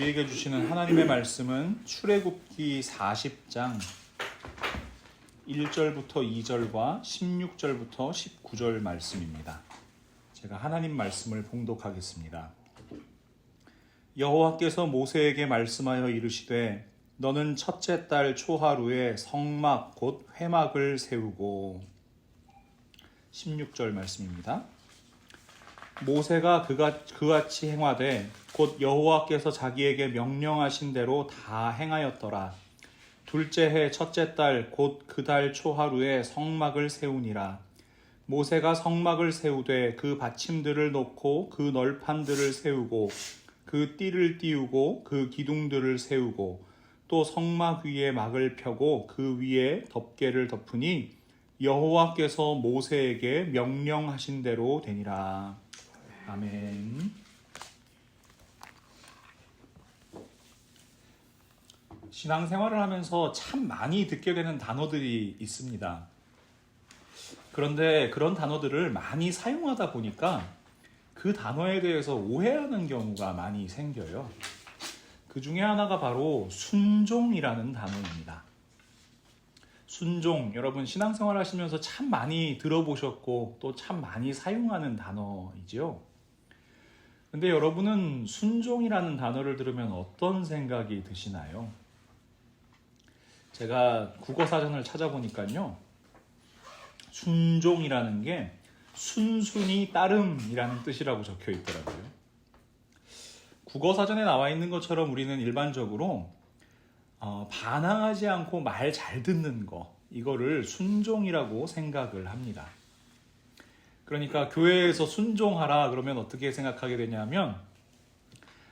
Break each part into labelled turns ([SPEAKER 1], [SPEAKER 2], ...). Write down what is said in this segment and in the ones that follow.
[SPEAKER 1] 우리에게 주시는 하나님의 말씀은 출애굽기 40장 1절부터 2절과 16절부터 19절 말씀입니다. 제가 하나님 말씀을 봉독하겠습니다. 여호와께서 모세에게 말씀하여 이르시되 너는 첫째 달 초하루에 성막 곧 회막을 세우고 16절 말씀입니다. 모세가 그같이 행하되 곧 여호와께서 자기에게 명령하신 대로 다 행하였더라. 둘째 해 첫째 달 곧 그 달 초하루에 성막을 세우니라. 모세가 성막을 세우되 그 받침들을 놓고 그 널판들을 세우고 그 띠를 띄우고 그 기둥들을 세우고 또 성막 위에 막을 펴고 그 위에 덮개를 덮으니 여호와께서 모세에게 명령하신 대로 되니라. 아멘. 신앙생활을 하면서 참 많이 듣게 되는 단어들이 있습니다. 그런데 그런 단어들을 많이 사용하다 보니까 그 단어에 대해서 오해하는 경우가 많이 생겨요. 그 중에 하나가 바로 순종이라는 단어입니다. 순종, 여러분 신앙생활 하시면서 참 많이 들어보셨고 또 참 많이 사용하는 단어이죠. 근데 여러분은 순종이라는 단어를 들으면 어떤 생각이 드시나요? 제가 국어사전을 찾아보니까요, 순종이라는 게 순순히 따름이라는 뜻이라고 적혀 있더라고요. 국어사전에 나와 있는 것처럼 우리는 일반적으로 반항하지 않고 말 잘 듣는 거, 이거를 순종이라고 생각을 합니다. 그러니까 교회에서 순종하라 그러면 어떻게 생각하게 되냐면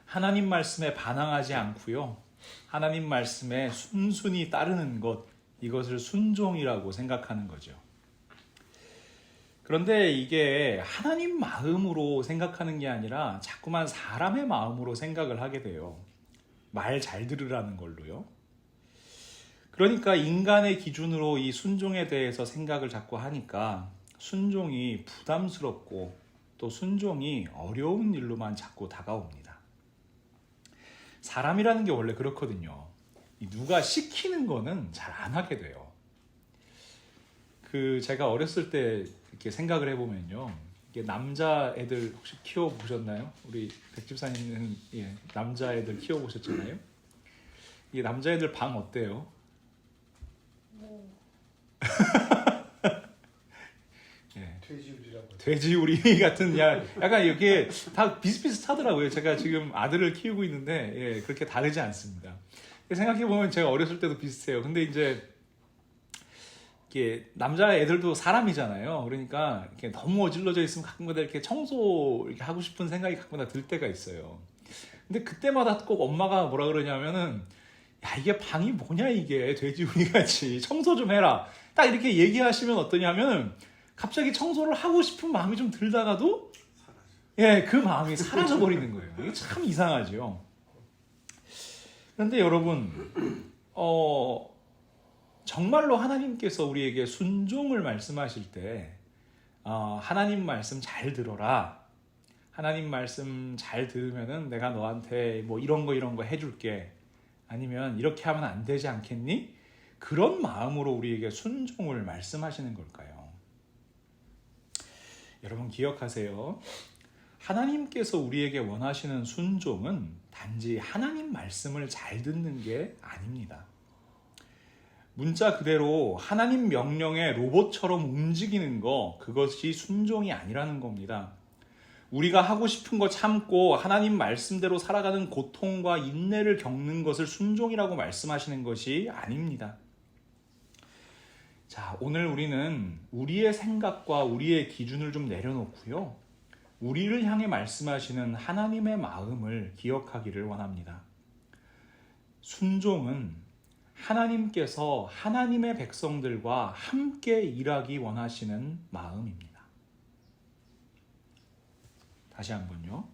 [SPEAKER 1] 하나님 말씀에 반항하지 않고요, 하나님 말씀에 순순히 따르는 것, 이것을 순종이라고 생각하는 거죠. 그런데 이게 하나님 마음으로 생각하는 게 아니라 자꾸만 사람의 마음으로 생각을 하게 돼요. 말 잘 들으라는 걸로요. 그러니까 인간의 기준으로 이 순종에 대해서 생각을 자꾸 하니까 순종이 부담스럽고 또 순종이 어려운 일로만 자꾸 다가옵니다. 사람이라는 게 원래 그렇거든요. 누가 시키는 거는 잘 안 하게 돼요. 제가 어렸을 때 이렇게 생각을 해보면요, 이게 남자애들 혹시 키워보셨나요? 우리 백집사님은 남자애들 키워보셨잖아요. 이 남자애들 방 어때요? 돼지우리 같은, 약간 이렇게 다 비슷비슷하더라고요. 제가 지금 아들을 키우고 있는데 그렇게 다르지 않습니다. 생각해보면 제가 어렸을 때도 비슷해요. 근데 이제 이게 남자애들도 사람이잖아요. 그러니까 이렇게 너무 어질러져 있으면 가끔가다 이렇게 청소 이렇게 하고 싶은 생각이 가끔가다 들 때가 있어요. 근데 그때마다 꼭 엄마가 뭐라 그러냐면은, 야, 이게 방이 뭐냐, 이게 돼지우리 같이 청소 좀 해라, 딱 이렇게 얘기하시면 어떠냐면 갑자기 청소를 하고 싶은 마음이 좀 들다가도 그 마음이 사라져 버리는 거예요. 이게 참 이상하죠. 그런데 여러분, 정말로 하나님께서 우리에게 순종을 말씀하실 때 하나님 말씀 잘 들어라, 하나님 말씀 잘 들으면은 내가 너한테 뭐 이런 거 해줄게, 아니면 이렇게 하면 안 되지 않겠니? 그런 마음으로 우리에게 순종을 말씀하시는 걸까요? 여러분 기억하세요. 하나님께서 우리에게 원하시는 순종은 단지 하나님 말씀을 잘 듣는 게 아닙니다. 문자 그대로 하나님 명령에 로봇처럼 움직이는 거, 그것이 순종이 아니라는 겁니다. 우리가 하고 싶은 거 참고 하나님 말씀대로 살아가는 고통과 인내를 겪는 것을 순종이라고 말씀하시는 것이 아닙니다. 자, 오늘 우리는 우리의 생각과 우리의 기준을 좀 내려놓고요, 우리를 향해 말씀하시는 하나님의 마음을 기억하기를 원합니다. 순종은 하나님께서 하나님의 백성들과 함께 일하기 원하시는 마음입니다. 다시 한번요.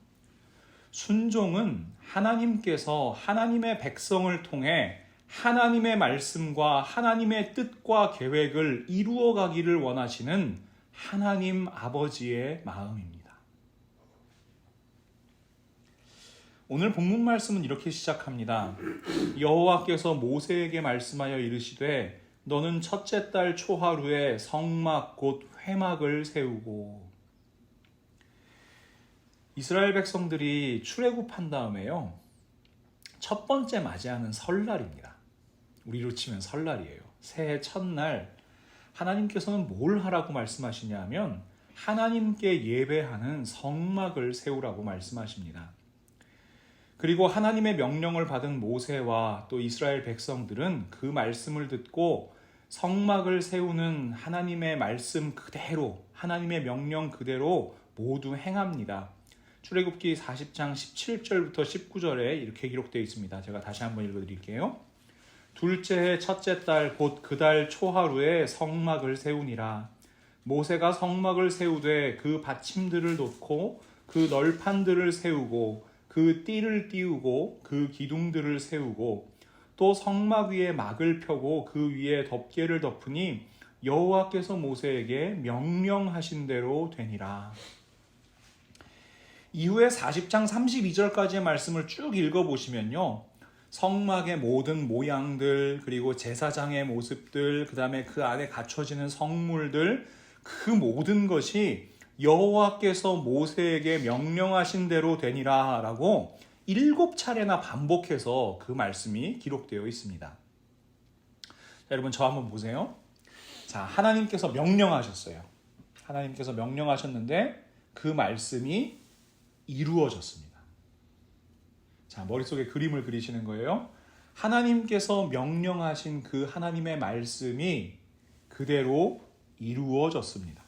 [SPEAKER 1] 순종은 하나님께서 하나님의 백성을 통해 하나님의 말씀과 하나님의 뜻과 계획을 이루어 가기를 원하시는 하나님 아버지의 마음입니다. 오늘 본문 말씀은 이렇게 시작합니다. 여호와께서 모세에게 말씀하여 이르시되 너는 첫째 달 초하루에 성막 곧 회막을 세우고. 이스라엘 백성들이 출애굽한 다음에요, 첫 번째 맞이하는 설날입니다. 우리로 치면 설날이에요. 새해 첫날 하나님께서는 뭘 하라고 말씀하시냐 하면 하나님께 예배하는 성막을 세우라고 말씀하십니다. 그리고 하나님의 명령을 받은 모세와 또 이스라엘 백성들은 그 말씀을 듣고 성막을 세우는 하나님의 말씀 그대로, 하나님의 명령 그대로 모두 행합니다. 출애굽기 40장 17절부터 19절에 이렇게 기록되어 있습니다. 제가 다시 한번 읽어드릴게요. 둘째 해 첫째 달 곧 그 달 초하루에 성막을 세우니라. 모세가 성막을 세우되 그 받침들을 놓고 그 널판들을 세우고 그 띠를 띄우고 그 기둥들을 세우고 또 성막 위에 막을 펴고 그 위에 덮개를 덮으니 여호와께서 모세에게 명령하신 대로 되니라. 이후에 40장 32절까지의 말씀을 쭉 읽어보시면요, 성막의 모든 모양들, 그리고 제사장의 모습들, 그 다음에 그 안에 갖춰지는 성물들, 그 모든 것이 여호와께서 모세에게 명령하신 대로 되니라 라고 7차례나 반복해서 그 말씀이 기록되어 있습니다. 자, 여러분 저 한번 보세요. 자, 하나님께서 명령하셨어요. 하나님께서 명령하셨는데 그 말씀이 이루어졌습니다. 자, 머릿속에 그림을 그리시는 거예요. 하나님께서 명령하신 그 하나님의 말씀이 그대로 이루어졌습니다.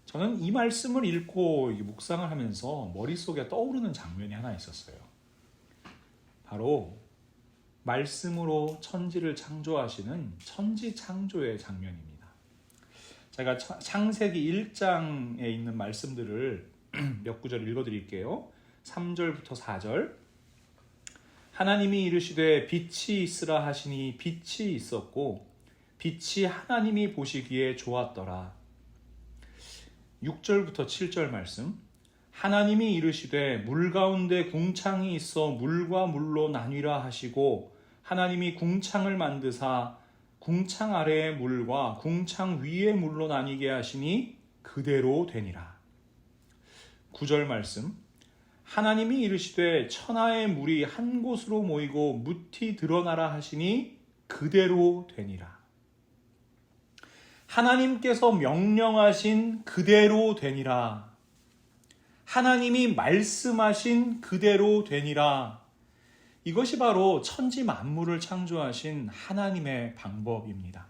[SPEAKER 1] 저는 이 말씀을 읽고 묵상을 하면서 머릿속에 떠오르는 장면이 하나 있었어요. 바로 말씀으로 천지를 창조하시는 천지창조의 장면입니다. 제가 창세기 1장에 있는 말씀들을 몇 구절 읽어드릴게요. 3절부터 4절. 하나님이 이르시되 빛이 있으라 하시니 빛이 있었고 빛이 하나님이 보시기에 좋았더라. 6절부터 7절 말씀. 하나님이 이르시되 물 가운데 궁창이 있어 물과 물로 나뉘라 하시고 하나님이 궁창을 만드사 궁창 아래의 물과 궁창 위의 물로 나뉘게 하시니 그대로 되니라. 9절 말씀. 하나님이 이르시되 천하의 물이 한 곳으로 모이고 무티 드러나라 하시니 그대로 되니라. 하나님께서 명령하신 그대로 되니라. 하나님이 말씀하신 그대로 되니라. 이것이 바로 천지 만물을 창조하신 하나님의 방법입니다.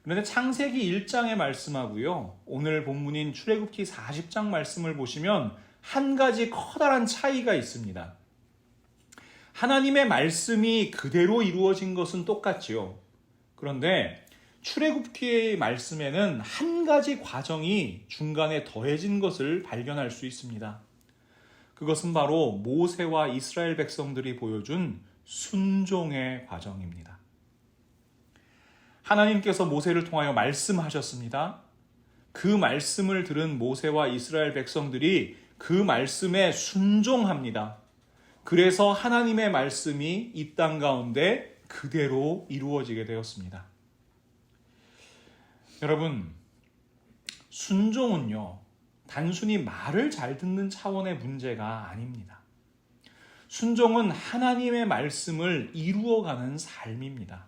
[SPEAKER 1] 그런데 창세기 1장의 말씀하고요, 오늘 본문인 출애굽기 40장 말씀을 보시면 한 가지 커다란 차이가 있습니다. 하나님의 말씀이 그대로 이루어진 것은 똑같지요. 그런데 출애굽기의 말씀에는 한 가지 과정이 중간에 더해진 것을 발견할 수 있습니다. 그것은 바로 모세와 이스라엘 백성들이 보여준 순종의 과정입니다. 하나님께서 모세를 통하여 말씀하셨습니다. 그 말씀을 들은 모세와 이스라엘 백성들이 그 말씀에 순종합니다. 그래서 하나님의 말씀이 이 땅 가운데 그대로 이루어지게 되었습니다. 여러분, 순종은요, 단순히 말을 잘 듣는 차원의 문제가 아닙니다. 순종은 하나님의 말씀을 이루어가는 삶입니다.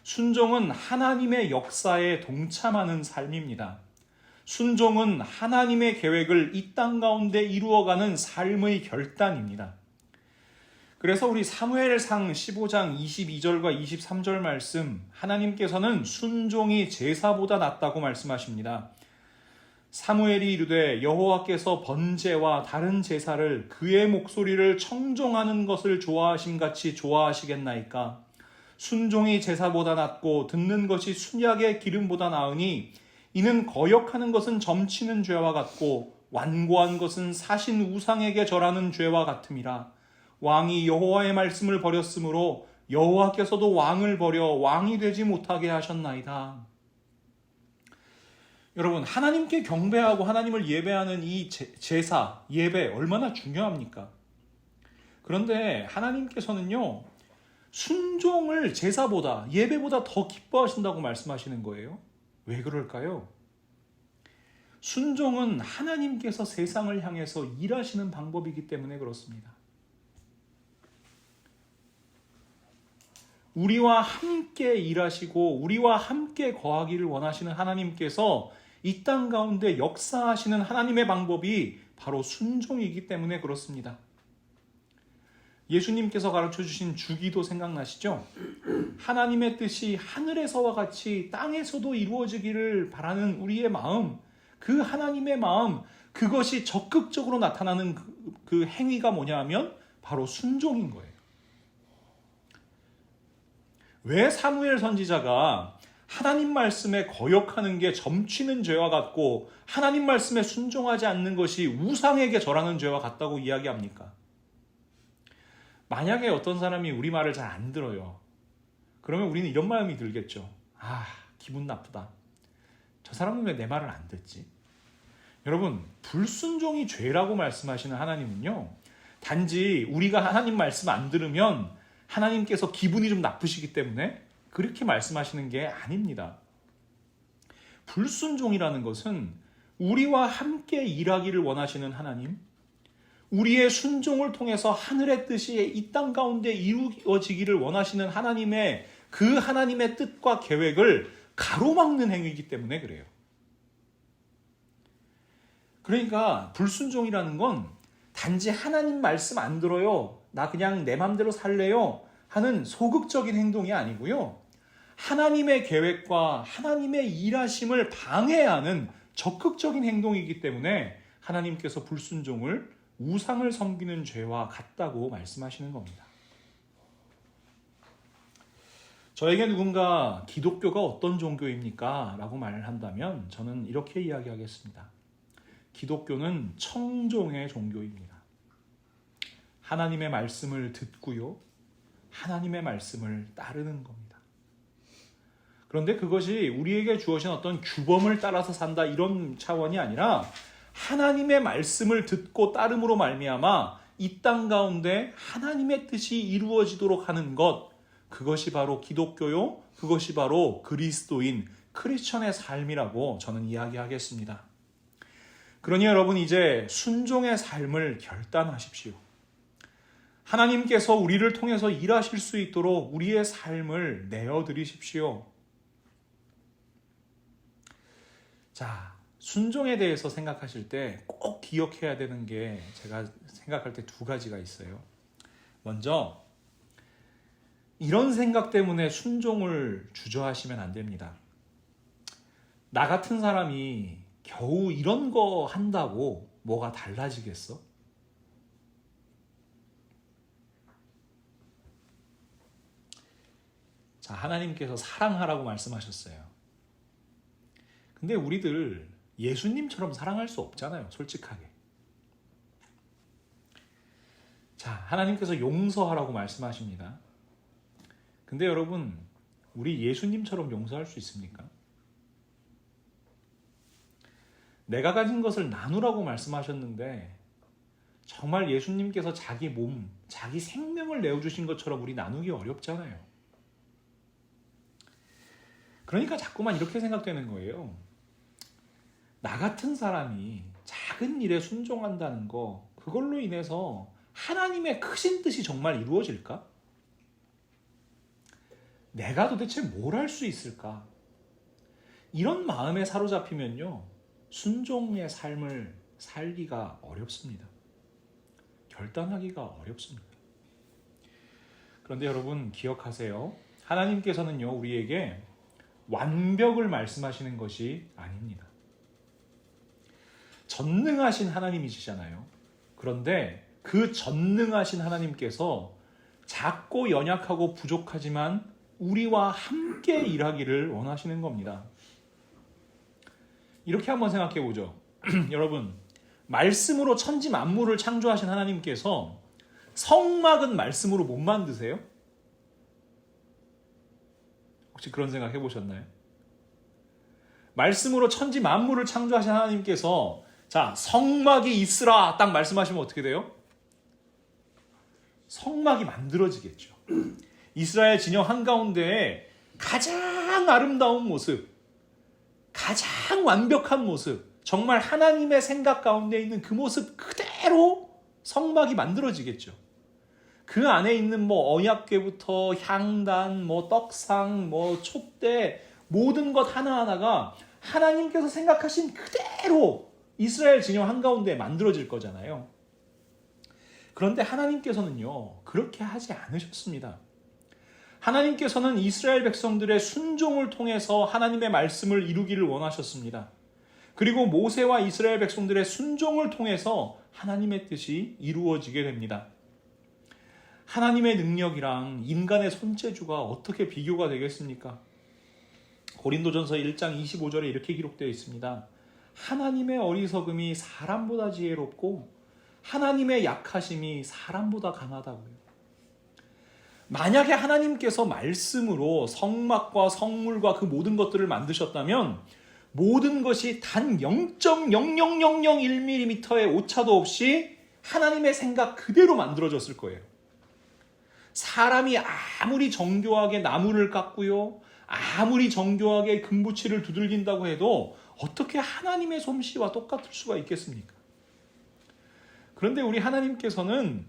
[SPEAKER 1] 순종은 하나님의 역사에 동참하는 삶입니다. 순종은 하나님의 계획을 이 땅 가운데 이루어가는 삶의 결단입니다. 그래서 우리 사무엘상 15장 22절과 23절 말씀, 하나님께서는 순종이 제사보다 낫다고 말씀하십니다. 사무엘이 이르되 여호와께서 번제와 다른 제사를 그의 목소리를 청종하는 것을 좋아하심같이 좋아하시겠나이까? 순종이 제사보다 낫고 듣는 것이 순약의 기름보다 나으니 이는 거역하는 것은 점치는 죄와 같고 완고한 것은 사신 우상에게 절하는 죄와 같음이라. 왕이 여호와의 말씀을 버렸으므로 여호와께서도 왕을 버려 왕이 되지 못하게 하셨나이다. 여러분, 하나님께 경배하고 하나님을 예배하는 이 제사, 예배 얼마나 중요합니까? 그런데 하나님께서는요, 순종을 제사보다, 예배보다 더 기뻐하신다고 말씀하시는 거예요. 왜 그럴까요? 순종은 하나님께서 세상을 향해서 일하시는 방법이기 때문에 그렇습니다. 우리와 함께 일하시고 우리와 함께 거하기를 원하시는 하나님께서 이 땅 가운데 역사하시는 하나님의 방법이 바로 순종이기 때문에 그렇습니다. 예수님께서 가르쳐주신 주기도 생각나시죠? 하나님의 뜻이 하늘에서와 같이 땅에서도 이루어지기를 바라는 우리의 마음, 그 하나님의 마음, 그것이 적극적으로 나타나는 그 행위가 뭐냐 하면 바로 순종인 거예요. 왜 사무엘 선지자가 하나님 말씀에 거역하는 게 점치는 죄와 같고 하나님 말씀에 순종하지 않는 것이 우상에게 절하는 죄와 같다고 이야기합니까? 만약에 어떤 사람이 우리 말을 잘 안 들어요. 그러면 우리는 이런 마음이 들겠죠. 아, 기분 나쁘다. 저 사람은 왜 내 말을 안 듣지? 여러분, 불순종이 죄라고 말씀하시는 하나님은요, 단지 우리가 하나님 말씀 안 들으면 하나님께서 기분이 좀 나쁘시기 때문에 그렇게 말씀하시는 게 아닙니다. 불순종이라는 것은 우리와 함께 일하기를 원하시는 하나님, 우리의 순종을 통해서 하늘의 뜻이 이 땅 가운데 이루어지기를 원하시는 하나님의 그 하나님의 뜻과 계획을 가로막는 행위이기 때문에 그래요. 그러니까 불순종이라는 건 단지 하나님 말씀 안 들어요, 나 그냥 내 맘대로 살래요 하는 소극적인 행동이 아니고요, 하나님의 계획과 하나님의 일하심을 방해하는 적극적인 행동이기 때문에 하나님께서 불순종을 우상을 섬기는 죄와 같다고 말씀하시는 겁니다. 저에게 누군가 기독교가 어떤 종교입니까? 라고 말을 한다면 저는 이렇게 이야기하겠습니다. 기독교는 청종의 종교입니다. 하나님의 말씀을 듣고요, 하나님의 말씀을 따르는 겁니다. 그런데 그것이 우리에게 주어진 어떤 규범을 따라서 산다 이런 차원이 아니라 하나님의 말씀을 듣고 따름으로 말미암아 이 땅 가운데 하나님의 뜻이 이루어지도록 하는 것, 그것이 바로 기독교요, 그것이 바로 그리스도인 크리스천의 삶이라고 저는 이야기하겠습니다. 그러니 여러분, 이제 순종의 삶을 결단하십시오. 하나님께서 우리를 통해서 일하실 수 있도록 우리의 삶을 내어드리십시오. 자, 순종에 대해서 생각하실 때 꼭 기억해야 되는 게 제가 생각할 때 두 가지가 있어요. 먼저, 이런 생각 때문에 순종을 주저하시면 안 됩니다. 나 같은 사람이 겨우 이런 거 한다고 뭐가 달라지겠어? 자, 하나님께서 사랑하라고 말씀하셨어요. 근데 우리들 예수님처럼 사랑할 수 없잖아요, 솔직하게. 자, 하나님께서 용서하라고 말씀하십니다. 근데 여러분, 우리 예수님처럼 용서할 수 있습니까? 내가 가진 것을 나누라고 말씀하셨는데 정말 예수님께서 자기 몸, 자기 생명을 내어주신 것처럼 우리 나누기 어렵잖아요. 그러니까 자꾸만 이렇게 생각되는 거예요. 나 같은 사람이 작은 일에 순종한다는 거, 그걸로 인해서 하나님의 크신 뜻이 정말 이루어질까? 내가 도대체 뭘 할 수 있을까? 이런 마음에 사로잡히면요, 순종의 삶을 살기가 어렵습니다. 결단하기가 어렵습니다. 그런데 여러분 기억하세요. 하나님께서는요, 우리에게 완벽을 말씀하시는 것이 아닙니다. 전능하신 하나님이시잖아요. 그런데 그 전능하신 하나님께서 작고 연약하고 부족하지만 우리와 함께 일하기를 원하시는 겁니다. 이렇게 한번 생각해 보죠. 여러분, 말씀으로 천지 만물을 창조하신 하나님께서 성막은 말씀으로 못 만드세요? 혹시 그런 생각 해보셨나요? 말씀으로 천지 만물을 창조하신 하나님께서 자, 성막이 있으라 딱 말씀하시면 어떻게 돼요? 성막이 만들어지겠죠. 이스라엘 진영 한가운데에 가장 아름다운 모습, 가장 완벽한 모습, 정말 하나님의 생각 가운데 있는 그 모습 그대로 성막이 만들어지겠죠. 그 안에 있는 언약궤부터 향단, 떡상, 촛대, 모든 것 하나하나가 하나님께서 생각하신 그대로 이스라엘 진영 한가운데 만들어질 거잖아요. 그런데 하나님께서는요, 그렇게 하지 않으셨습니다. 하나님께서는 이스라엘 백성들의 순종을 통해서 하나님의 말씀을 이루기를 원하셨습니다. 그리고 모세와 이스라엘 백성들의 순종을 통해서 하나님의 뜻이 이루어지게 됩니다. 하나님의 능력이랑 인간의 손재주가 어떻게 비교가 되겠습니까? 고린도전서 1장 25절에 이렇게 기록되어 있습니다. 하나님의 어리석음이 사람보다 지혜롭고 하나님의 약하심이 사람보다 강하다고요. 만약에 하나님께서 말씀으로 성막과 성물과 그 모든 것들을 만드셨다면 모든 것이 단 0.00001mm의 오차도 없이 하나님의 생각 그대로 만들어졌을 거예요. 사람이 아무리 정교하게 나무를 깎고요, 아무리 정교하게 금붙이를 두들긴다고 해도 어떻게 하나님의 솜씨와 똑같을 수가 있겠습니까? 그런데 우리 하나님께서는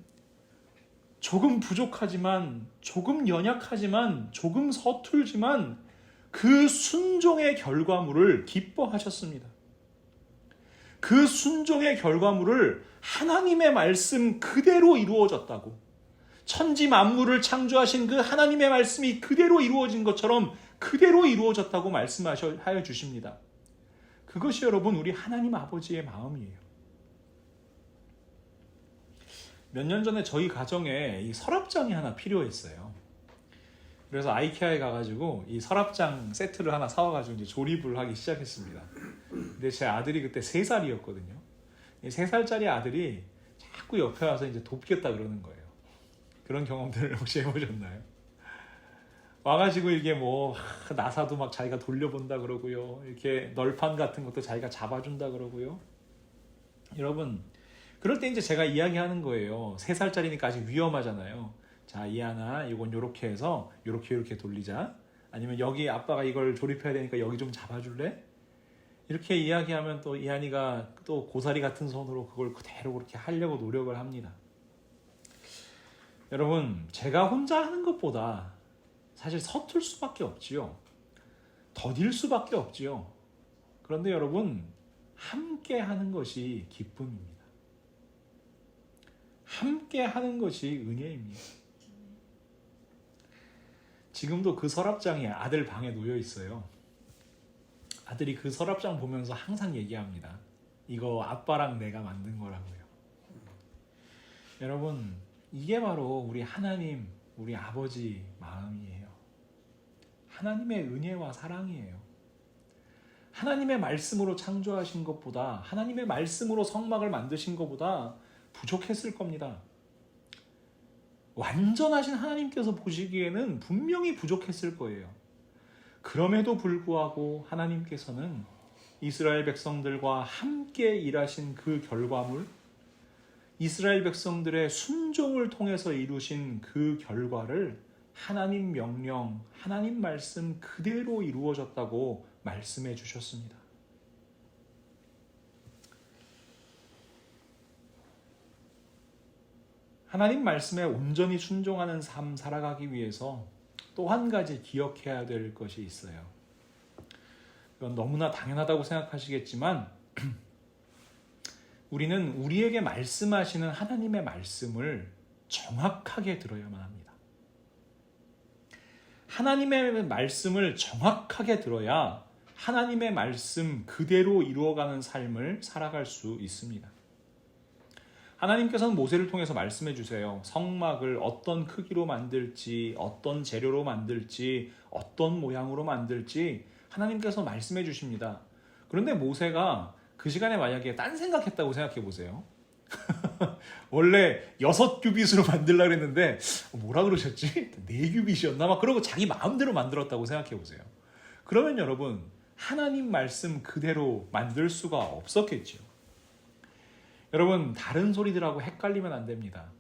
[SPEAKER 1] 조금 부족하지만, 조금 연약하지만, 조금 서툴지만 그 순종의 결과물을 기뻐하셨습니다. 그 순종의 결과물을 하나님의 말씀 그대로 이루어졌다고, 천지 만물을 창조하신 그 하나님의 말씀이 그대로 이루어진 것처럼 그대로 이루어졌다고 말씀하여 주십니다. 그것이 여러분 우리 하나님 아버지의 마음이에요. 몇 년 전에 저희 가정에 이 서랍장이 하나 필요했어요. 그래서 아이케아에 가가지고 이 서랍장 세트를 하나 사와가지고 이제 조립을 하기 시작했습니다. 근데 제 아들이 그때 3살이었거든요. 3살짜리 아들이 자꾸 옆에 와서 이제 돕겠다 그러는 거예요. 그런 경험들을 혹시 해보셨나요? 와가지고 이게 나사도 막 자기가 돌려본다 그러고요. 이렇게 널판 같은 것도 자기가 잡아준다 그러고요. 여러분, 그럴 때 이제 제가 이야기하는 거예요. 3살짜리니까 아직 위험하잖아요. 자, 이하나, 이건 요렇게 해서 요렇게 돌리자. 아니면 여기 아빠가 이걸 조립해야 되니까 여기 좀 잡아줄래? 이렇게 이야기하면 또 이한이가 또 고사리 같은 손으로 그걸 그대로 그렇게 하려고 노력을 합니다. 여러분, 제가 혼자 하는 것보다 사실 서툴 수밖에 없지요. 더딜 수밖에 없지요. 그런데 여러분, 함께 하는 것이 기쁨입니다. 함께 하는 것이 은혜입니다. 지금도 그 서랍장이 아들 방에 놓여 있어요. 아들이 그 서랍장 보면서 항상 얘기합니다. 이거 아빠랑 내가 만든 거라고요. 여러분, 이게 바로 우리 하나님, 우리 아버지 마음이에요. 하나님의 은혜와 사랑이에요. 하나님의 말씀으로 창조하신 것보다, 하나님의 말씀으로 성막을 만드신 것보다 부족했을 겁니다. 완전하신 하나님께서 보시기에는 분명히 부족했을 거예요. 그럼에도 불구하고 하나님께서는 이스라엘 백성들과 함께 일하신 그 결과물, 이스라엘 백성들의 순종을 통해서 이루신 그 결과를 하나님 명령, 하나님 말씀 그대로 이루어졌다고 말씀해 주셨습니다. 하나님 말씀에 온전히 순종하는 삶 살아가기 위해서 또 한 가지 기억해야 될 것이 있어요. 이건 너무나 당연하다고 생각하시겠지만 우리는 우리에게 말씀하시는 하나님의 말씀을 정확하게 들어야만 합니다. 하나님의 말씀을 정확하게 들어야 하나님의 말씀 그대로 이루어가는 삶을 살아갈 수 있습니다. 하나님께서는 모세를 통해서 말씀해 주세요. 성막을 어떤 크기로 만들지, 어떤 재료로 만들지, 어떤 모양으로 만들지 하나님께서 말씀해 주십니다. 그런데 모세가 그 시간에 만약에 딴 생각했다고 생각해 보세요. 원래 6규빗으로 만들려고 했는데 뭐라 그러셨지? 4규빗이었나? 막 그러고 자기 마음대로 만들었다고 생각해 보세요. 그러면 여러분, 하나님 말씀 그대로 만들 수가 없었겠죠. 여러분, 다른 소리들하고 헷갈리면 안 됩니다.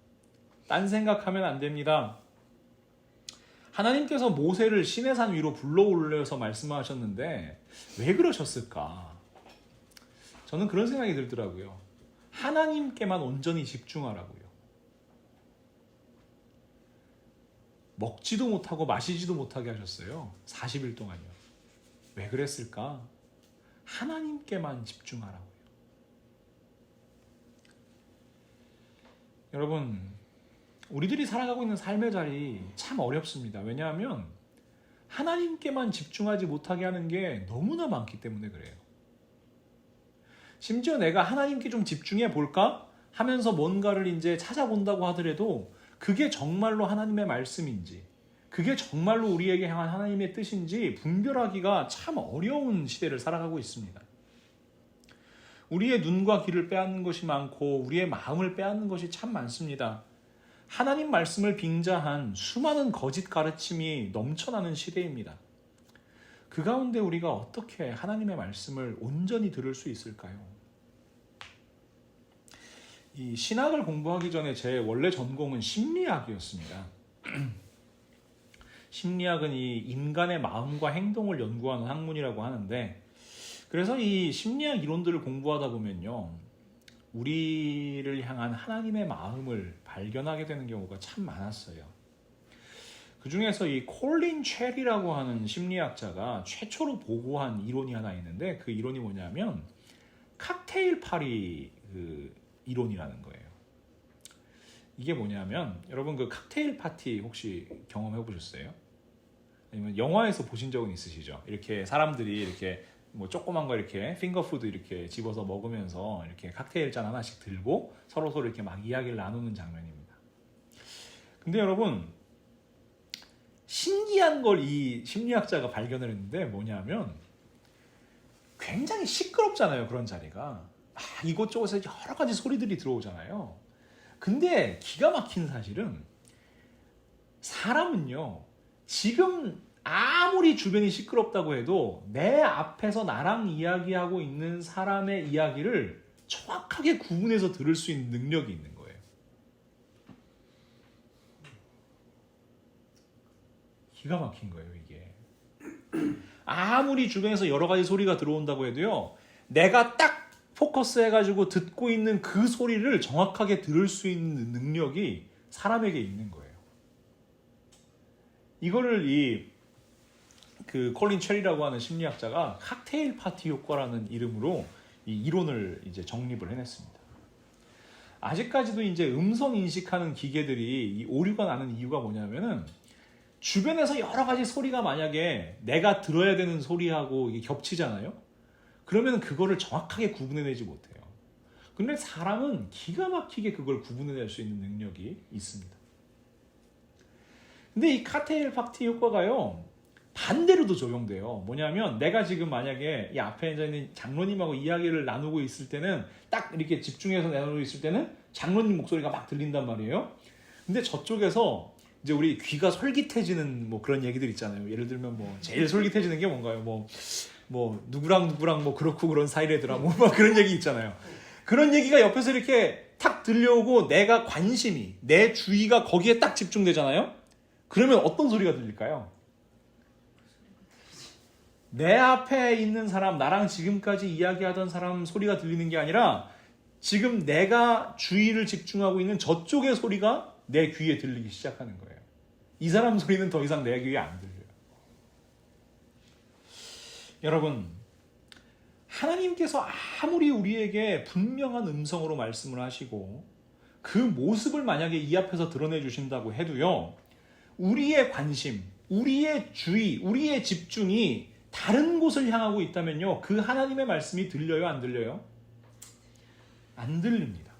[SPEAKER 1] 딴 생각하면 안 됩니다. 하나님께서 모세를 시내산 위로 불러올려서 말씀하셨는데 왜 그러셨을까? 저는 그런 생각이 들더라고요. 하나님께만 온전히 집중하라고요. 먹지도 못하고 마시지도 못하게 하셨어요. 40일 동안요. 왜 그랬을까? 하나님께만 집중하라고요. 여러분, 우리들이 살아가고 있는 삶의 자리 참 어렵습니다. 왜냐하면 하나님께만 집중하지 못하게 하는 게 너무나 많기 때문에 그래요. 심지어 내가 하나님께 좀 집중해 볼까 하면서 뭔가를 이제 찾아본다고 하더라도 그게 정말로 하나님의 말씀인지, 그게 정말로 우리에게 향한 하나님의 뜻인지 분별하기가 참 어려운 시대를 살아가고 있습니다. 우리의 눈과 귀를 빼앗는 것이 많고 우리의 마음을 빼앗는 것이 참 많습니다. 하나님 말씀을 빙자한 수많은 거짓 가르침이 넘쳐나는 시대입니다. 그 가운데 우리가 어떻게 하나님의 말씀을 온전히 들을 수 있을까요? 이 신학을 공부하기 전에 제 원래 전공은 심리학이었습니다. 심리학은 이 인간의 마음과 행동을 연구하는 학문이라고 하는데, 그래서 이 심리학 이론들을 공부하다 보면요, 우리를 향한 하나님의 마음을 발견하게 되는 경우가 참 많았어요. 그 중에서 이 콜린 체리라고 하는 심리학자가 최초로 보고한 이론이 하나 있는데, 그 이론이 뭐냐면 칵테일 파리 이론이라는 거예요. 이게 뭐냐면, 여러분 그 칵테일 파티 혹시 경험해 보셨어요? 아니면 영화에서 보신 적은 있으시죠? 이렇게 사람들이 이렇게 뭐 조그만 거 이렇게 핑거푸드 이렇게 집어서 먹으면서 이렇게 칵테일 잔 하나씩 들고 서로 이렇게 막 이야기를 나누는 장면입니다. 근데 여러분, 신기한 걸 이 심리학자가 발견을 했는데 뭐냐면, 굉장히 시끄럽잖아요, 그런 자리가. 이곳저곳에서 여러 가지 소리들이 들어오잖아요. 근데 기가 막힌 사실은 사람은요, 지금 아무리 주변이 시끄럽다고 해도 내 앞에서 나랑 이야기하고 있는 사람의 이야기를 정확하게 구분해서 들을 수 있는 능력이 있는 거예요. 기가 막힌 거예요, 이게. 아무리 주변에서 여러 가지 소리가 들어온다고 해도요, 내가 딱 포커스 해가지고 듣고 있는 그 소리를 정확하게 들을 수 있는 능력이 사람에게 있는 거예요. 이거를 그 콜린 체리라고 하는 심리학자가 칵테일 파티 효과라는 이름으로 이 이론을 이제 정립을 해냈습니다. 아직까지도 이제 음성 인식하는 기계들이 이 오류가 나는 이유가 뭐냐면은, 주변에서 여러 가지 소리가 만약에 내가 들어야 되는 소리하고 이게 겹치잖아요. 그러면 그거를 정확하게 구분해내지 못해요. 근데 사람은 기가 막히게 그걸 구분해낼 수 있는 능력이 있습니다. 근데 이 칵테일 파티 효과가요, 반대로도 적용돼요. 뭐냐면, 내가 지금 만약에 이 앞에 있는 장로님하고 이야기를 나누고 있을 때는, 딱 이렇게 집중해서 나누고 있을 때는 장로님 목소리가 막 들린단 말이에요. 근데 저쪽에서 이제 우리 귀가 솔깃해지는 뭐 그런 얘기들 있잖아요. 예를 들면 뭐 제일 솔깃해지는 게 뭔가요? 뭐 누구랑 뭐 그렇고 그런 사이래더라, 뭐 그런 얘기 있잖아요. 그런 얘기가 옆에서 이렇게 탁 들려오고 내가 관심이, 내 주의가 거기에 딱 집중되잖아요. 그러면 어떤 소리가 들릴까요? 내 앞에 있는 사람, 나랑 지금까지 이야기하던 사람 소리가 들리는 게 아니라 지금 내가 주의를 집중하고 있는 저쪽의 소리가 내 귀에 들리기 시작하는 거예요. 이 사람 소리는 더 이상 내 귀에 안 들려요. 여러분, 하나님께서 아무리 우리에게 분명한 음성으로 말씀을 하시고 그 모습을 만약에 이 앞에서 드러내 주신다고 해도요, 우리의 관심, 우리의 주의, 우리의 집중이 다른 곳을 향하고 있다면요, 그 하나님의 말씀이 들려요, 안 들려요? 안 들립니다.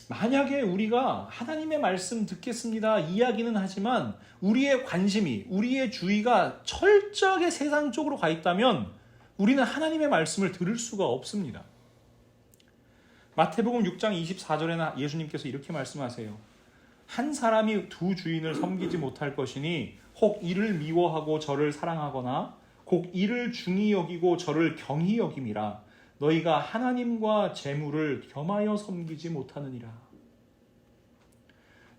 [SPEAKER 1] 만약에 우리가 하나님의 말씀 듣겠습니다 이야기는 하지만 우리의 관심이, 우리의 주의가 철저하게 세상 쪽으로 가 있다면 우리는 하나님의 말씀을 들을 수가 없습니다. 마태복음 6장 24절에는 예수님께서 이렇게 말씀하세요. 한 사람이 두 주인을 섬기지 못할 것이니 혹 이를 미워하고 저를 사랑하거나 곡 이를 중히 여기고 저를 경히 여김이라. 너희가 하나님과 재물을 겸하여 섬기지 못하느니라.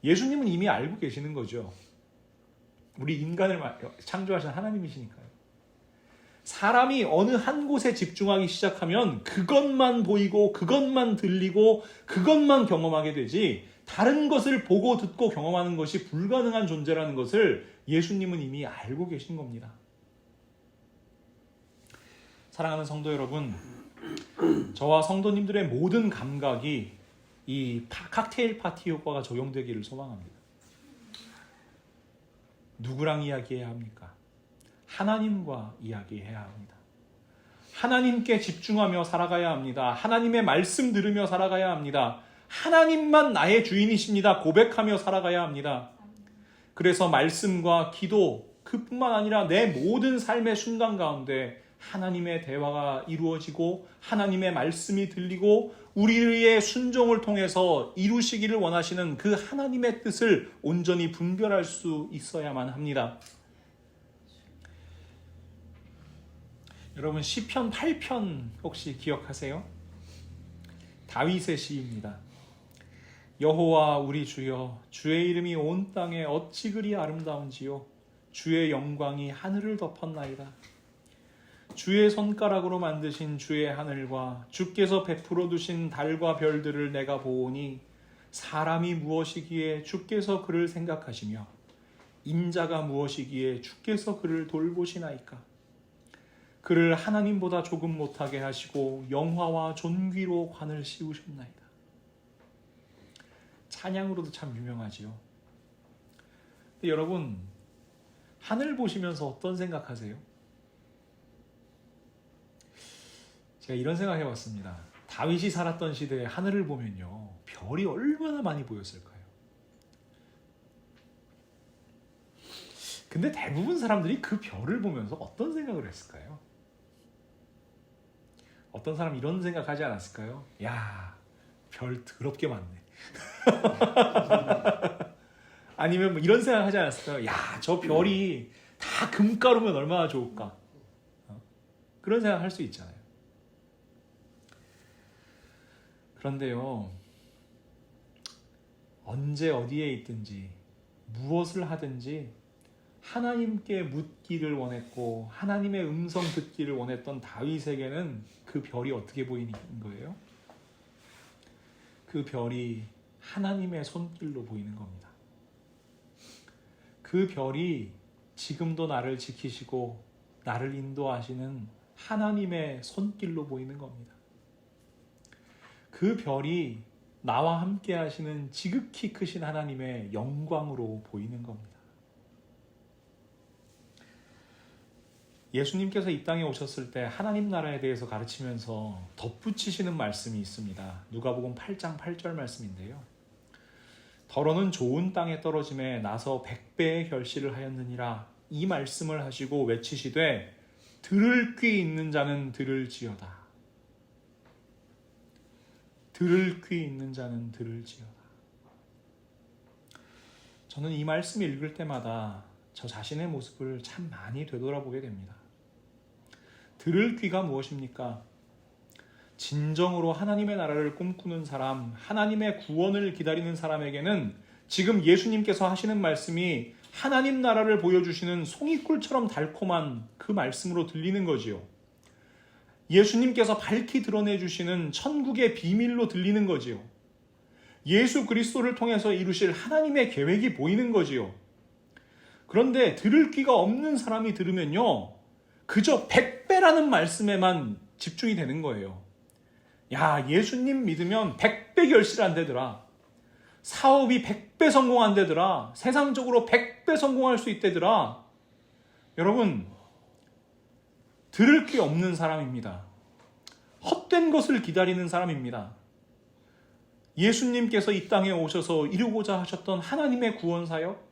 [SPEAKER 1] 예수님은 이미 알고 계시는 거죠. 우리 인간을 창조하신 하나님이시니까요. 사람이 어느 한 곳에 집중하기 시작하면 그것만 보이고 그것만 들리고 그것만 경험하게 되지, 다른 것을 보고 듣고 경험하는 것이 불가능한 존재라는 것을 예수님은 이미 알고 계신 겁니다. 사랑하는 성도 여러분, 저와 성도님들의 모든 감각이 이 칵테일 파티 효과가 적용되기를 소망합니다. 누구랑 이야기해야 합니까? 하나님과 이야기해야 합니다. 하나님께 집중하며 살아가야 합니다. 하나님의 말씀 들으며 살아가야 합니다. 하나님만 나의 주인이십니다 고백하며 살아가야 합니다. 그래서 말씀과 기도, 그뿐만 아니라 내 모든 삶의 순간 가운데 하나님의 대화가 이루어지고 하나님의 말씀이 들리고 우리의 순종을 통해서 이루시기를 원하시는 그 하나님의 뜻을 온전히 분별할 수 있어야만 합니다. 여러분, 시편 8편 혹시 기억하세요? 다윗의 시입니다. 여호와 우리 주여, 주의 이름이 온 땅에 어찌 그리 아름다운지요. 주의 영광이 하늘을 덮었나이다. 주의 손가락으로 만드신 주의 하늘과 주께서 베풀어 두신 달과 별들을 내가 보오니, 사람이 무엇이기에 주께서 그를 생각하시며 인자가 무엇이기에 주께서 그를 돌보시나이까. 그를 하나님보다 조금 못하게 하시고 영화와 존귀로 관을 씌우셨나이다. 찬양으로도 참 유명하지요. 근데 여러분, 하늘 보시면서 어떤 생각하세요? 제가 이런 생각 해봤습니다. 다윗이 살았던 시대에 하늘을 보면요, 별이 얼마나 많이 보였을까요? 근데 대부분 사람들이 그 별을 보면서 어떤 생각을 했을까요? 어떤 사람 이런 생각하지 않았을까요? 야, 별 더럽게 많네. 아니면 뭐 이런 생각하지 않았을까요? 야, 저 별이 다 금가루면 얼마나 좋을까? 그런 생각할 수 있잖아요. 그런데요, 언제 어디에 있든지 무엇을 하든지 하나님께 묻기를 원했고 하나님의 음성 듣기를 원했던 다윗에게는 그 별이 어떻게 보이는 거예요? 그 별이 하나님의 손길로 보이는 겁니다. 그 별이 지금도 나를 지키시고 나를 인도하시는 하나님의 손길로 보이는 겁니다. 그 별이 나와 함께 하시는 지극히 크신 하나님의 영광으로 보이는 겁니다. 예수님께서 이 땅에 오셨을 때 하나님 나라에 대해서 가르치면서 덧붙이시는 말씀이 있습니다. 누가복음 8장 8절 말씀인데요. 더러는 좋은 땅에 떨어짐에 나서 100배의 결실을 하였느니라. 이 말씀을 하시고 외치시되 들을 귀 있는 자는 들을지어다. 들을 귀 있는 자는 들을지어다. 저는 이 말씀을 읽을 때마다 저 자신의 모습을 참 많이 되돌아보게 됩니다. 들을 귀가 무엇입니까? 진정으로 하나님의 나라를 꿈꾸는 사람, 하나님의 구원을 기다리는 사람에게는 지금 예수님께서 하시는 말씀이 하나님 나라를 보여주시는 송이꿀처럼 달콤한 그 말씀으로 들리는 거지요. 예수님께서 밝히 드러내주시는 천국의 비밀로 들리는 거지요. 예수 그리스도를 통해서 이루실 하나님의 계획이 보이는 거지요. 그런데 들을 귀가 없는 사람이 들으면요, 그저 100배라는 말씀에만 집중이 되는 거예요. 야, 예수님 믿으면 100배 결실 안 되더라. 사업이 100배 성공 안 되더라. 세상적으로 100배 성공할 수 있대더라. 여러분, 들을 귀 없는 사람입니다. 헛된 것을 기다리는 사람입니다. 예수님께서 이 땅에 오셔서 이루고자 하셨던 하나님의 구원 사역,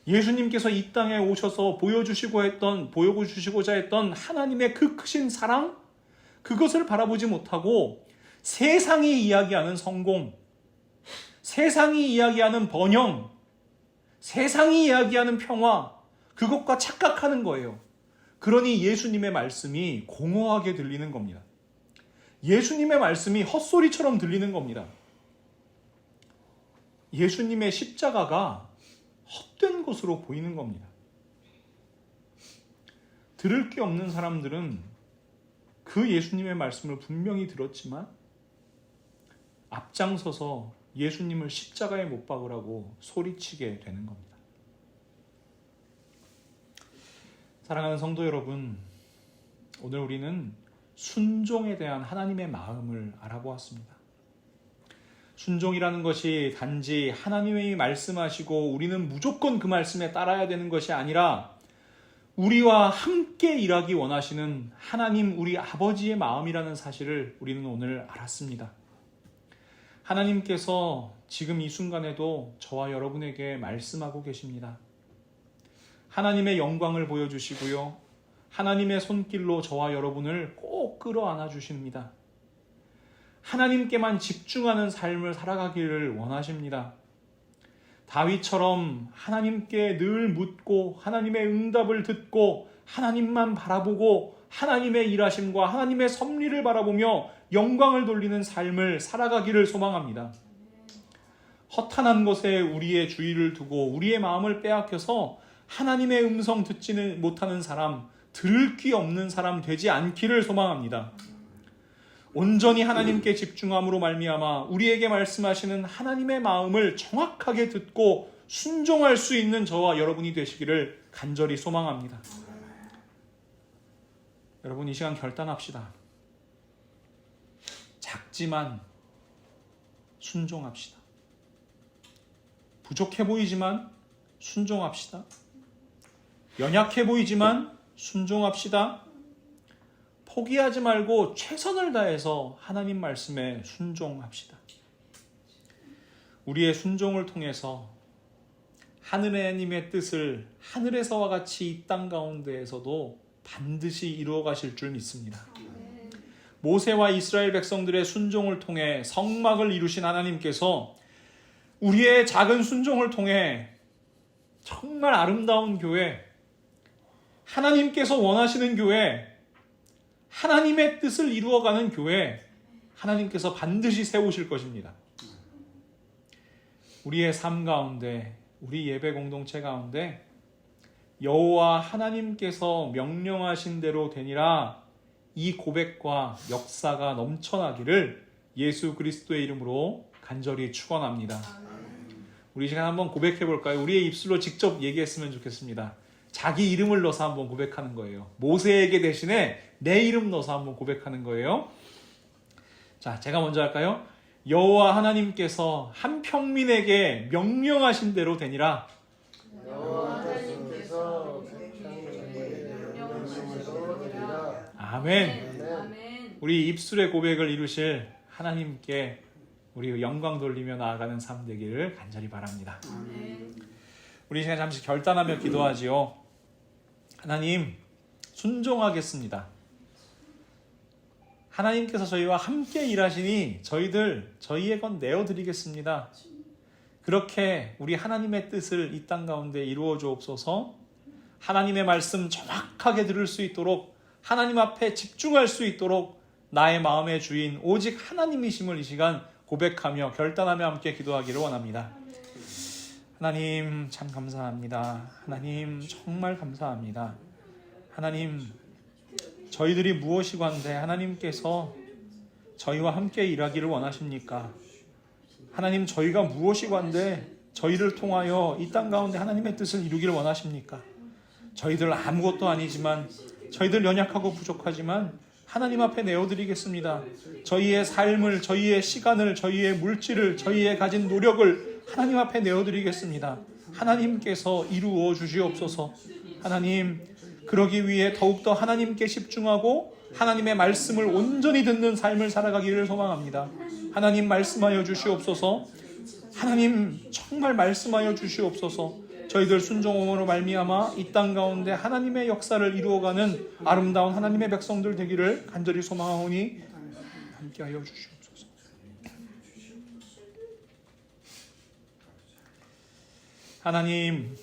[SPEAKER 1] 예수님께서 이 땅에 오셔서 보여주시고자 했던 하나님의 그 크신 사랑, 그것을 바라보지 못하고 세상이 이야기하는 성공, 세상이 이야기하는 번영, 세상이 이야기하는 평화, 그것과 착각하는 거예요. 그러니 예수님의 말씀이 공허하게 들리는 겁니다. 예수님의 말씀이 헛소리처럼 들리는 겁니다. 예수님의 십자가가 헛된 것으로 보이는 겁니다. 들을 게 없는 사람들은 그 예수님의 말씀을 분명히 들었지만 앞장서서 예수님을 십자가에 못 박으라고 소리치게 되는 겁니다. 사랑하는 성도 여러분, 오늘 우리는 순종에 대한 하나님의 마음을 알아보았습니다. 순종이라는 것이 단지 하나님이 말씀하시고 우리는 무조건 그 말씀에 따라야 되는 것이 아니라 우리와 함께 일하기 원하시는 하나님 우리 아버지의 마음이라는 사실을 우리는 오늘 알았습니다. 하나님께서 지금 이 순간에도 저와 여러분에게 말씀하고 계십니다. 하나님의 영광을 보여주시고요. 하나님의 손길로 저와 여러분을 꼭 끌어안아 주십니다. 하나님께만 집중하는 삶을 살아가기를 원하십니다. 다윗처럼 하나님께 늘 묻고 하나님의 응답을 듣고 하나님만 바라보고 하나님의 일하심과 하나님의 섭리를 바라보며 영광을 돌리는 삶을 살아가기를 소망합니다. 허탄한 것에 우리의 주의를 두고 우리의 마음을 빼앗겨서 하나님의 음성 듣지는 못하는 사람, 들을 귀 없는 사람 되지 않기를 소망합니다. 온전히 하나님께 집중함으로 말미암아 우리에게 말씀하시는 하나님의 마음을 정확하게 듣고 순종할 수 있는 저와 여러분이 되시기를 간절히 소망합니다. 여러분, 이 시간 결단합시다. 작지만 순종합시다. 부족해 보이지만 순종합시다. 연약해 보이지만 순종합시다. 포기하지 말고 최선을 다해서 하나님 말씀에 순종합시다. 우리의 순종을 통해서 하느님의 뜻을 하늘에서와 같이 이 땅 가운데에서도 반드시 이루어 가실 줄 믿습니다. 모세와 이스라엘 백성들의 순종을 통해 성막을 이루신 하나님께서 우리의 작은 순종을 통해 정말 아름다운 교회, 하나님께서 원하시는 교회, 하나님의 뜻을 이루어가는 교회, 하나님께서 반드시 세우실 것입니다. 우리의 삶 가운데, 우리 예배 공동체 가운데 여호와 하나님께서 명령하신 대로 되니라, 이 고백과 역사가 넘쳐나기를 예수 그리스도의 이름으로 간절히 축원합니다. 우리 시간 한번 고백해 볼까요? 우리의 입술로 직접 얘기했으면 좋겠습니다. 자기 이름을 넣어서 한번 고백하는 거예요. 모세에게 대신에 내 이름 넣어서 한번 고백하는 거예요. 자, 제가 먼저 할까요? 여호와 하나님께서 한 평민에게 명령하신 대로 되니라.
[SPEAKER 2] 여호와 하나님께서 한 평민에게 명령하신 대로 되니라.
[SPEAKER 1] 아멘.
[SPEAKER 2] 아멘.
[SPEAKER 1] 우리 입술의 고백을 이루실 하나님께 우리 영광 돌리며 나아가는 삶 되기를 간절히 바랍니다.
[SPEAKER 2] 아멘.
[SPEAKER 1] 우리 시간 잠시 결단하며 기도하지요. 하나님, 순종하겠습니다. 하나님께서 저희와 함께 일하시니 저희의 건 내어드리겠습니다. 그렇게 우리 하나님의 뜻을 이 땅 가운데 이루어 주옵소서. 하나님의 말씀 정확하게 들을 수 있도록, 하나님 앞에 집중할 수 있도록 나의 마음의 주인 오직 하나님이심을 이 시간 고백하며 결단하며 함께 기도하기를 원합니다. 하나님 참 감사합니다. 하나님 정말 감사합니다. 하나님, 저희들이 무엇이건데 하나님께서 저희와 함께 일하기를 원하십니까? 하나님, 저희가 무엇이건데 저희를 통하여 이 땅 가운데 하나님의 뜻을 이루기를 원하십니까? 저희들 아무것도 아니지만, 저희들 연약하고 부족하지만 하나님 앞에 내어드리겠습니다. 저희의 삶을, 저희의 시간을, 저희의 물질을, 저희의 가진 노력을 하나님 앞에 내어드리겠습니다. 하나님께서 이루어 주시옵소서. 하나님, 그러기 위해 더욱더 하나님께 집중하고 하나님의 말씀을 온전히 듣는 삶을 살아가기를 소망합니다. 하나님 말씀하여 주시옵소서. 하나님 정말 말씀하여 주시옵소서. 저희들 순종함으로 말미암아 이 땅 가운데 하나님의 역사를 이루어가는 아름다운 하나님의 백성들 되기를 간절히 소망하오니 함께하여 주시옵소서. 하나님,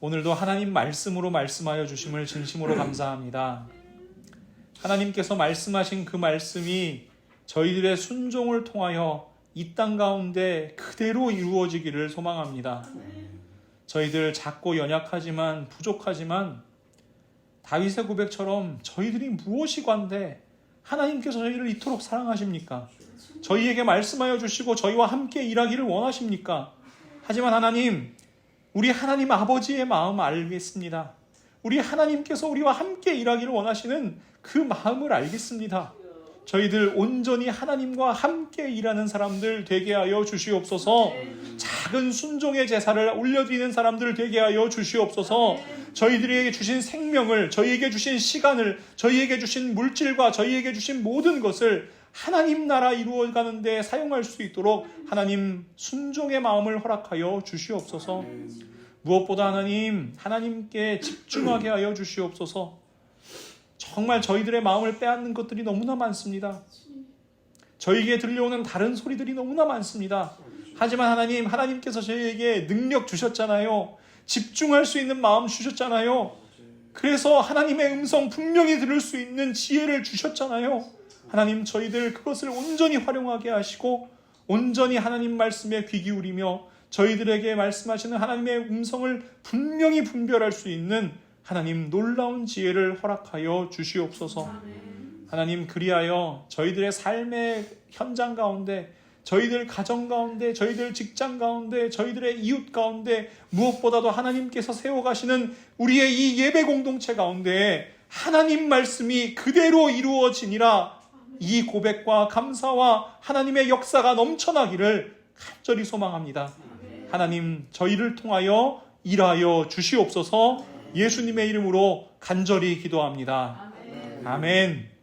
[SPEAKER 1] 오늘도 하나님 말씀으로 말씀하여 주심을 진심으로 감사합니다. 하나님께서 말씀하신 그 말씀이 저희들의 순종을 통하여 이 땅 가운데 그대로 이루어지기를 소망합니다. 저희들 작고 연약하지만 부족하지만 다윗의 고백처럼 저희들이 무엇이 관대 하나님께서 저희를 이토록 사랑하십니까? 저희에게 말씀하여 주시고 저희와 함께 일하기를 원하십니까? 하지만 하나님, 우리 하나님 아버지의 마음 알겠습니다. 우리 하나님께서 우리와 함께 일하기를 원하시는 그 마음을 알겠습니다. 저희들 온전히 하나님과 함께 일하는 사람들 되게 하여 주시옵소서. 작은 순종의 제사를 올려드리는 사람들 되게 하여 주시옵소서. 저희들에게 주신 생명을, 저희에게 주신 시간을, 저희에게 주신 물질과 저희에게 주신 모든 것을 하나님 나라 이루어가는 데 사용할 수 있도록 하나님 순종의 마음을 허락하여 주시옵소서. 무엇보다 하나님, 하나님께 집중하게 하여 주시옵소서. 정말 저희들의 마음을 빼앗는 것들이 너무나 많습니다. 저희에게 들려오는 다른 소리들이 너무나 많습니다. 하지만 하나님, 하나님께서 저희에게 능력 주셨잖아요. 집중할 수 있는 마음 주셨잖아요. 그래서 하나님의 음성 분명히 들을 수 있는 지혜를 주셨잖아요. 하나님, 저희들 그것을 온전히 활용하게 하시고 온전히 하나님 말씀에 귀 기울이며 저희들에게 말씀하시는 하나님의 음성을 분명히 분별할 수 있는 하나님 놀라운 지혜를 허락하여 주시옵소서. 하나님, 그리하여 저희들의 삶의 현장 가운데, 저희들 가정 가운데, 저희들 직장 가운데, 저희들의 이웃 가운데, 무엇보다도 하나님께서 세워가시는 우리의 이 예배 공동체 가운데 하나님 말씀이 그대로 이루어지니라, 이 고백과 감사와 하나님의 역사가 넘쳐나기를 간절히 소망합니다. 하나님, 저희를 통하여 일하여 주시옵소서. 예수님의 이름으로 간절히 기도합니다. 아멘.